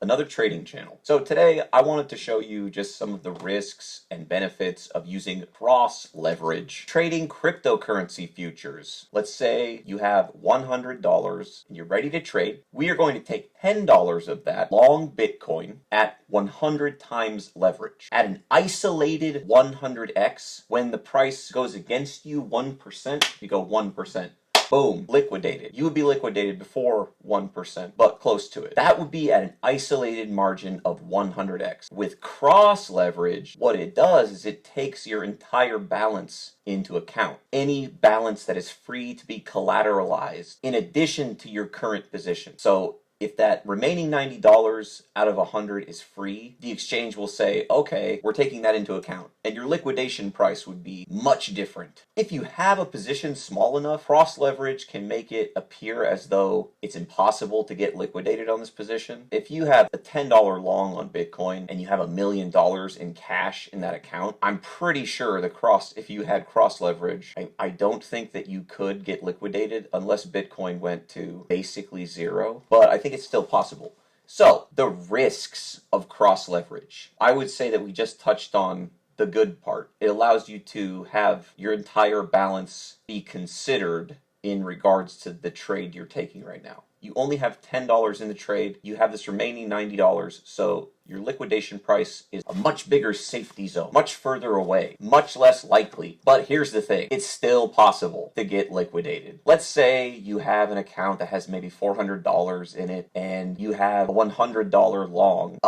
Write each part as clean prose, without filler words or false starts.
another trading channel. So today I wanted to show you just some of the risks and benefits of using cross leverage trading cryptocurrency futures. Let's say you have $100 and you're ready to trade. We are going to take $10 of that long Bitcoin at 100 times leverage at an isolated 100x. When the price goes against you 1%, you go 1%. Boom, liquidated. You would be liquidated before 1%, but close to it. That would be at an isolated margin of 100x. With cross leverage, what it does is it takes your entire balance into account. Any balance that is free to be collateralized in addition to your current position. So if that remaining $90 out of 100 is free, the exchange will say, okay, we're taking that into account. And your liquidation price would be much different. If you have a position small enough, cross leverage can make it appear as though it's impossible to get liquidated on this position. If you have a $10 long on Bitcoin and you have $1 million in cash in that account, I'm pretty sure if you had cross leverage, I don't think that you could get liquidated unless Bitcoin went to basically zero. But I think it's still possible. So, the risks of cross leverage. I would say that we just touched on the good part. It allows you to have your entire balance be considered in regards to the trade you're taking right now. You only have $10 in the trade. You have this remaining $90, so your liquidation price is a much bigger safety zone, much further away, much less likely. But here's the thing, it's still possible to get liquidated. Let's say you have an account that has maybe $400 in it and you have a $100 long.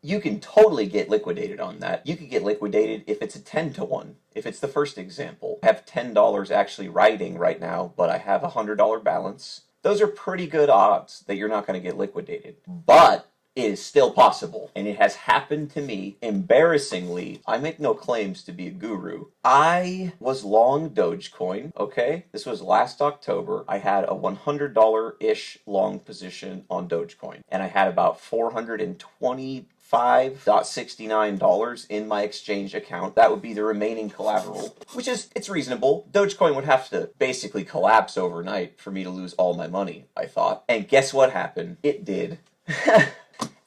You can totally get liquidated on that. You could get liquidated if it's a 10 to 1. If it's the first example, I have $10 actually riding right now, but I have a $100 balance. Those are pretty good odds that you're not going to get liquidated. But it is still possible, and it has happened to me. Embarrassingly, I make no claims to be a guru. I was long Dogecoin, okay? This was last October. I had a $100-ish long position on Dogecoin, and I had about $425.69 in my exchange account. That would be the remaining collateral, which is, it's reasonable. Dogecoin would have to basically collapse overnight for me to lose all my money, I thought. And guess what happened? It did.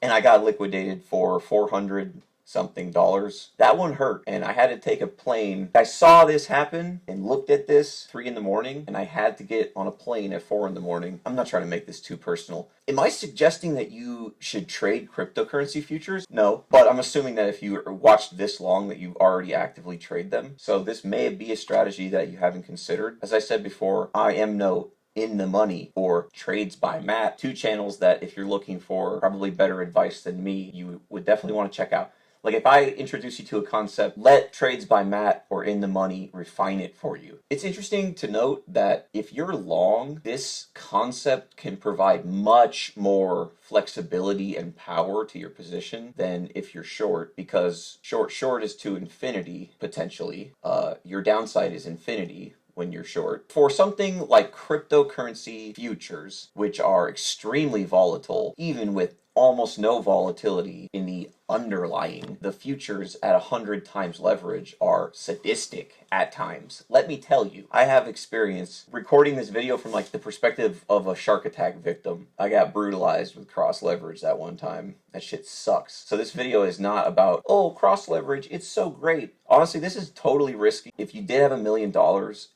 And I got liquidated for $400 something. That one hurt, and I had to take a plane. I saw this happen and looked at this 3 in the morning, and I had to get on a plane at 4 in the morning. I'm not trying to make this too personal. Am I suggesting that you should trade cryptocurrency futures? No, but I'm assuming that if you watched this long that you already actively trade them. So this may be a strategy that you haven't considered. As I said before, I am no In the Money or Trades by Matt, 2 channels that if you're looking for probably better advice than me, you would definitely want to check out. Like if I introduce you to a concept, let Trades by Matt or In the Money refine it for you. It's interesting to note that if you're long, this concept can provide much more flexibility and power to your position than if you're short, because short is to infinity, potentially. Your downside is infinity when you're short. For something like cryptocurrency futures, which are extremely volatile, even with almost no volatility in the underlying, the futures at 100 times leverage are sadistic at times. Let me tell you, I have experience recording this video from like the perspective of a shark attack victim. I got brutalized with cross leverage that one time. That shit sucks. So this video is not about, oh, cross leverage, it's so great. Honestly, this is totally risky. If you did have $1 million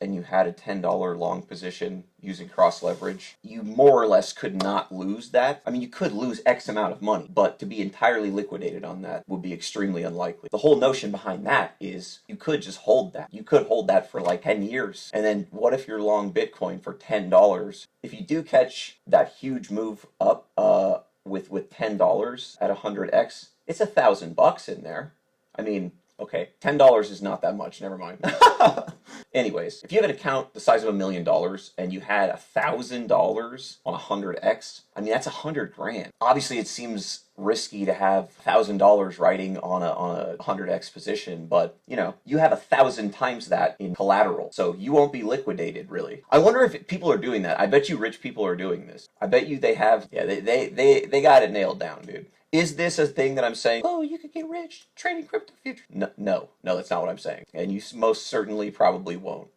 and you had a $10 long position using cross leverage, you more or less could not lose that. I mean, you could lose X amount of money, but to be entirely liquidated on that would be extremely unlikely. The whole notion behind that is you could just hold that. You could hold that for like 10 years. And then what if you're long Bitcoin for $10? If you do catch that huge move up with $10 at 100x, it's $1,000 in there. I mean, okay, $10 is not that much, never mind. Anyways, if you have an account the size of $1 million and you had $1,000 on 100x, I mean, that's 100 grand. Obviously, it seems risky to have $1,000 riding on a 100x position, but you know, you have 1,000 times that in collateral, so you won't be liquidated really. I wonder if people are doing that. I bet you rich people are doing this. I bet you they have, yeah, they got it nailed down, dude. Is this a thing that I'm saying, oh, you could get rich trading crypto futures? No, that's not what I'm saying. And you most certainly probably won't.